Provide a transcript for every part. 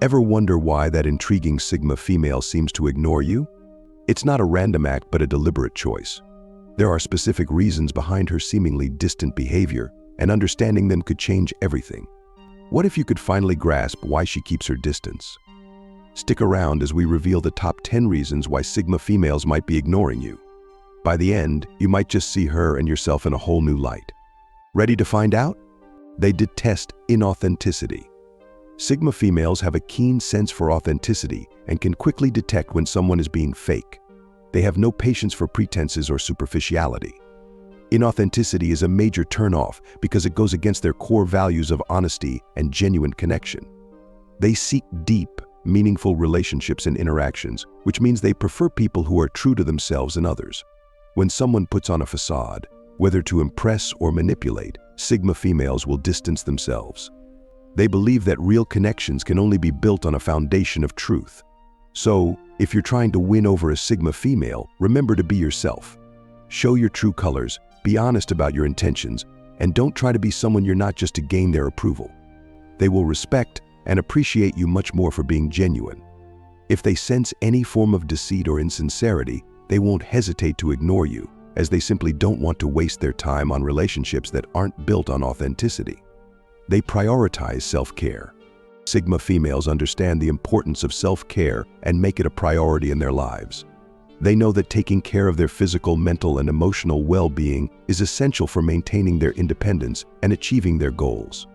Ever wonder why that intriguing Sigma female seems to ignore you? It's not a random act but a deliberate choice. There are specific reasons behind her seemingly distant behavior, and understanding them could change everything. What if you could finally grasp why she keeps her distance? Stick around as we reveal the top 10 reasons why Sigma females might be ignoring you. By the end, you might just see her and yourself in a whole new light. Ready to find out? They detest inauthenticity. Sigma females have a keen sense for authenticity and can quickly detect when someone is being fake. They have no patience for pretenses or superficiality. Inauthenticity is a major turnoff because it goes against their core values of honesty and genuine connection. They seek deep, meaningful relationships and interactions, which means they prefer people who are true to themselves and others. When someone puts on a facade, whether to impress or manipulate, Sigma females will distance themselves. They believe that real connections can only be built on a foundation of truth. So, if you're trying to win over a Sigma female, remember to be yourself. Show your true colors, be honest about your intentions, and don't try to be someone you're not just to gain their approval. They will respect and appreciate you much more for being genuine. If they sense any form of deceit or insincerity, they won't hesitate to ignore you, as they simply don't want to waste their time on relationships that aren't built on authenticity. They prioritize self-care. Sigma females understand the importance of self-care and make it a priority in their lives. They know that taking care of their physical, mental, and emotional well-being is essential for maintaining their independence and achieving their goals.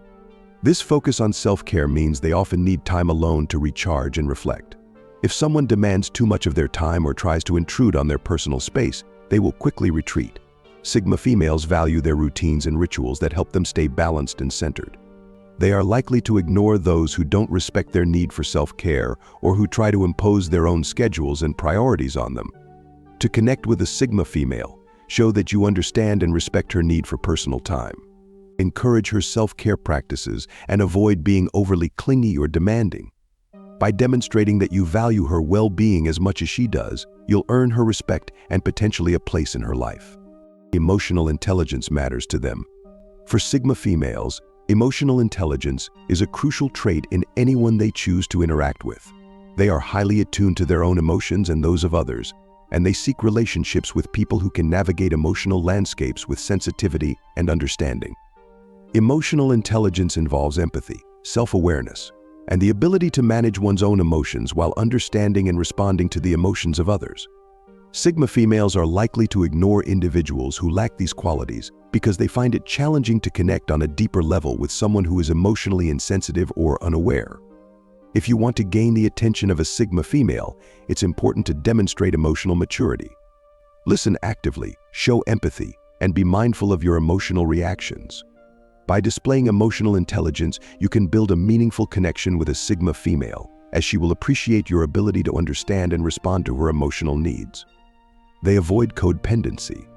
This focus on self-care means they often need time alone to recharge and reflect. If someone demands too much of their time or tries to intrude on their personal space, they will quickly retreat. Sigma females value their routines and rituals that help them stay balanced and centered. They are likely to ignore those who don't respect their need for self-care or who try to impose their own schedules and priorities on them. To connect with a Sigma female, show that you understand and respect her need for personal time. Encourage her self-care practices and avoid being overly clingy or demanding. By demonstrating that you value her well-being as much as she does, you'll earn her respect and potentially a place in her life. Emotional intelligence matters to them. For Sigma females, emotional intelligence is a crucial trait in anyone they choose to interact with. They are highly attuned to their own emotions and those of others, and they seek relationships with people who can navigate emotional landscapes with sensitivity and understanding. Emotional intelligence involves empathy, self-awareness, and the ability to manage one's own emotions while understanding and responding to the emotions of others. Sigma females are likely to ignore individuals who lack these qualities because they find it challenging to connect on a deeper level with someone who is emotionally insensitive or unaware. If you want to gain the attention of a Sigma female, it's important to demonstrate emotional maturity. Listen actively, show empathy, and be mindful of your emotional reactions. By displaying emotional intelligence, you can build a meaningful connection with a Sigma female, as she will appreciate your ability to understand and respond to her emotional needs. They avoid codependency.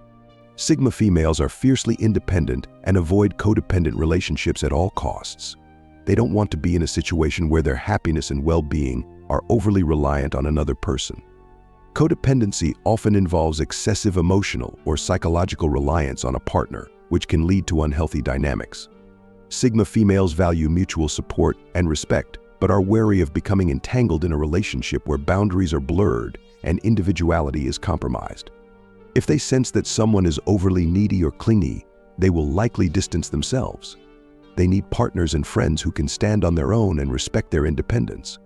Sigma females are fiercely independent and avoid codependent relationships at all costs. They don't want to be in a situation where their happiness and well-being are overly reliant on another person. Codependency often involves excessive emotional or psychological reliance on a partner, which can lead to unhealthy dynamics. Sigma females value mutual support and respect, but are wary of becoming entangled in a relationship where boundaries are blurred and individuality is compromised. If they sense that someone is overly needy or clingy, they will likely distance themselves. They need partners and friends who can stand on their own and respect their independence.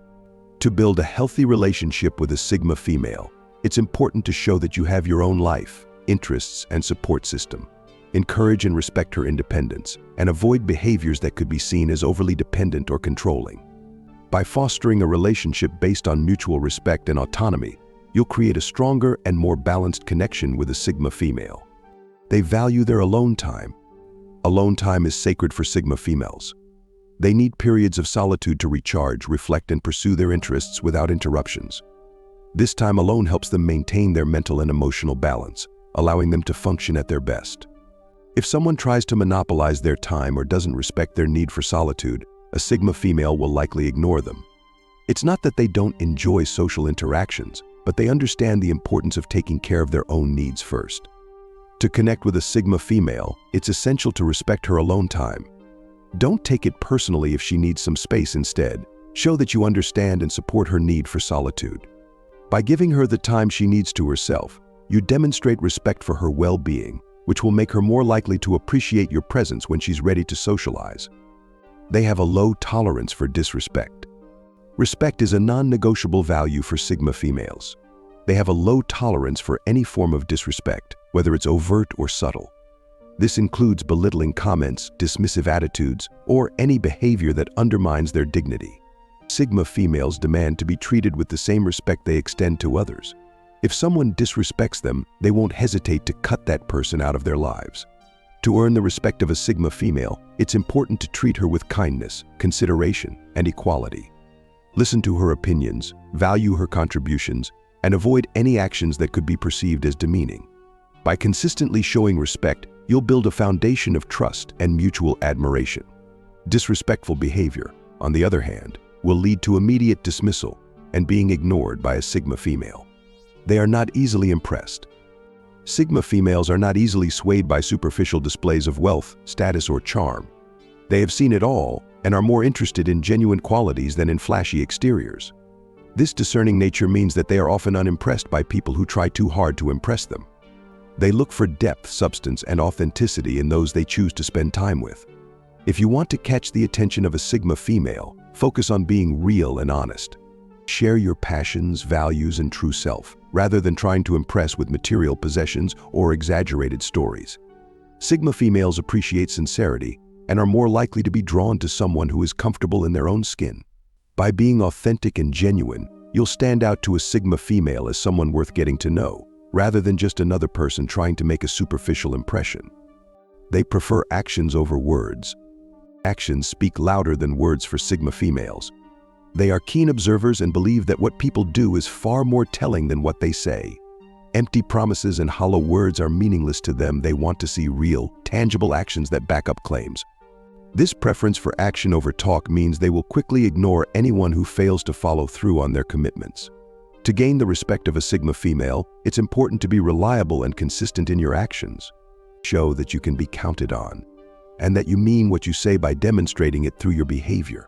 To build a healthy relationship with a Sigma female, it's important to show that you have your own life, interests, and support system. Encourage and respect her independence, and avoid behaviors that could be seen as overly dependent or controlling. By fostering a relationship based on mutual respect and autonomy, you'll create a stronger and more balanced connection with a Sigma female. They value their alone time. Alone time is sacred for Sigma females. They need periods of solitude to recharge, reflect, and pursue their interests without interruptions. This time alone helps them maintain their mental and emotional balance, allowing them to function at their best. If someone tries to monopolize their time or doesn't respect their need for solitude, a Sigma female will likely ignore them. It's not that they don't enjoy social interactions, but they understand the importance of taking care of their own needs first. To connect with a Sigma female, it's essential to respect her alone time. Don't take it personally if she needs some space instead. Show that you understand and support her need for solitude. By giving her the time she needs to herself, you demonstrate respect for her well-being, which will make her more likely to appreciate your presence when she's ready to socialize. They have a low tolerance for disrespect. Respect is a non-negotiable value for Sigma females. They have a low tolerance for any form of disrespect, whether it's overt or subtle. This includes belittling comments, dismissive attitudes, or any behavior that undermines their dignity. Sigma females demand to be treated with the same respect they extend to others. If someone disrespects them, they won't hesitate to cut that person out of their lives. To earn the respect of a Sigma female, it's important to treat her with kindness, consideration, and equality. Listen to her opinions, value her contributions, and avoid any actions that could be perceived as demeaning. By consistently showing respect, you'll build a foundation of trust and mutual admiration. Disrespectful behavior, on the other hand, will lead to immediate dismissal and being ignored by a Sigma female. They are not easily impressed. Sigma females are not easily swayed by superficial displays of wealth, status, or charm. They have seen it all and are more interested in genuine qualities than in flashy exteriors. This discerning nature means that they are often unimpressed by people who try too hard to impress them. They look for depth, substance, and authenticity in those they choose to spend time with. If you want to catch the attention of a Sigma female, focus on being real and honest. Share your passions, values, and true self, rather than trying to impress with material possessions or exaggerated stories. Sigma females appreciate sincerity and are more likely to be drawn to someone who is comfortable in their own skin. By being authentic and genuine, you'll stand out to a Sigma female as someone worth getting to know, rather than just another person trying to make a superficial impression. They prefer actions over words. Actions speak louder than words for Sigma females. They are keen observers and believe that what people do is far more telling than what they say. Empty promises and hollow words are meaningless to them. They want to see real, tangible actions that back up claims. This preference for action over talk means they will quickly ignore anyone who fails to follow through on their commitments. To gain the respect of a Sigma female, it's important to be reliable and consistent in your actions. Show that you can be counted on, and that you mean what you say by demonstrating it through your behavior.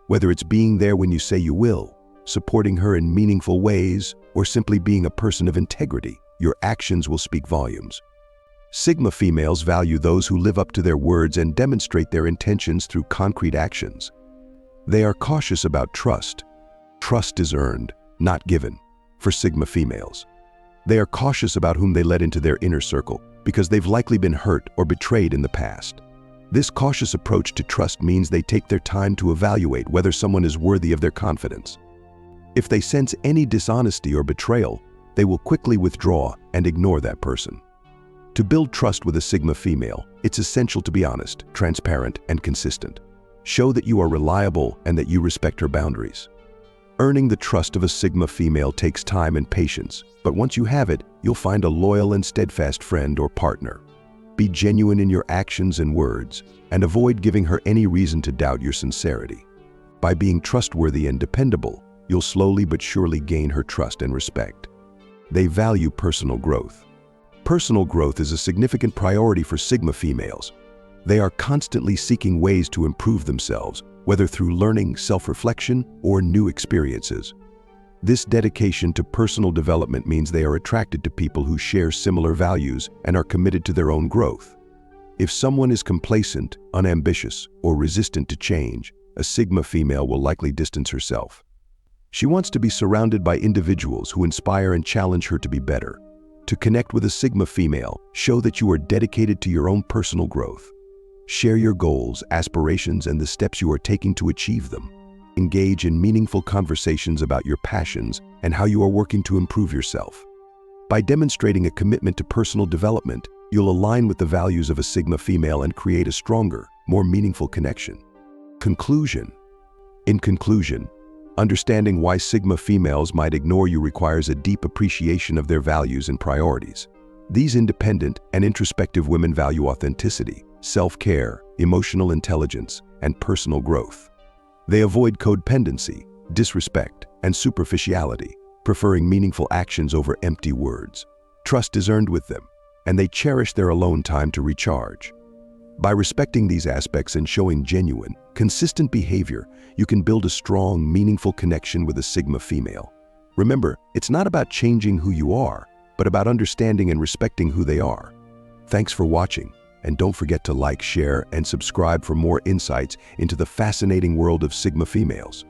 Whether it's being there when you say you will, supporting her in meaningful ways, or simply being a person of integrity, your actions will speak volumes. Sigma females value those who live up to their words and demonstrate their intentions through concrete actions. They are cautious about trust. Trust is earned, not given, for Sigma females. They are cautious about whom they let into their inner circle because they've likely been hurt or betrayed in the past. This cautious approach to trust means they take their time to evaluate whether someone is worthy of their confidence. If they sense any dishonesty or betrayal, they will quickly withdraw and ignore that person. To build trust with a Sigma female, it's essential to be honest, transparent, and consistent. Show that you are reliable and that you respect her boundaries. Earning the trust of a Sigma female takes time and patience, but once you have it, you'll find a loyal and steadfast friend or partner. Be genuine in your actions and words, and avoid giving her any reason to doubt your sincerity. By being trustworthy and dependable, you'll slowly but surely gain her trust and respect. They value personal growth. Personal growth is a significant priority for Sigma females. They are constantly seeking ways to improve themselves, whether through learning, self-reflection, or new experiences. This dedication to personal development means they are attracted to people who share similar values and are committed to their own growth. If someone is complacent, unambitious, or resistant to change, a Sigma female will likely distance herself. She wants to be surrounded by individuals who inspire and challenge her to be better. To connect with a Sigma female, show that you are dedicated to your own personal growth. Share your goals, aspirations, and the steps you are taking to achieve them. Engage in meaningful conversations about your passions and how you are working to improve yourself. By demonstrating a commitment to personal development, you'll align with the values of a Sigma female and create a stronger, more meaningful connection. Conclusion. In conclusion, understanding why Sigma females might ignore you requires a deep appreciation of their values and priorities. These independent and introspective women value authenticity, self-care, emotional intelligence, and personal growth. They avoid codependency, disrespect, and superficiality, preferring meaningful actions over empty words. Trust is earned with them, and they cherish their alone time to recharge. By respecting these aspects and showing genuine, consistent behavior, you can build a strong, meaningful connection with a Sigma female. Remember, it's not about changing who you are, but about understanding and respecting who they are. Thanks for watching, and don't forget to like, share, and subscribe for more insights into the fascinating world of Sigma females.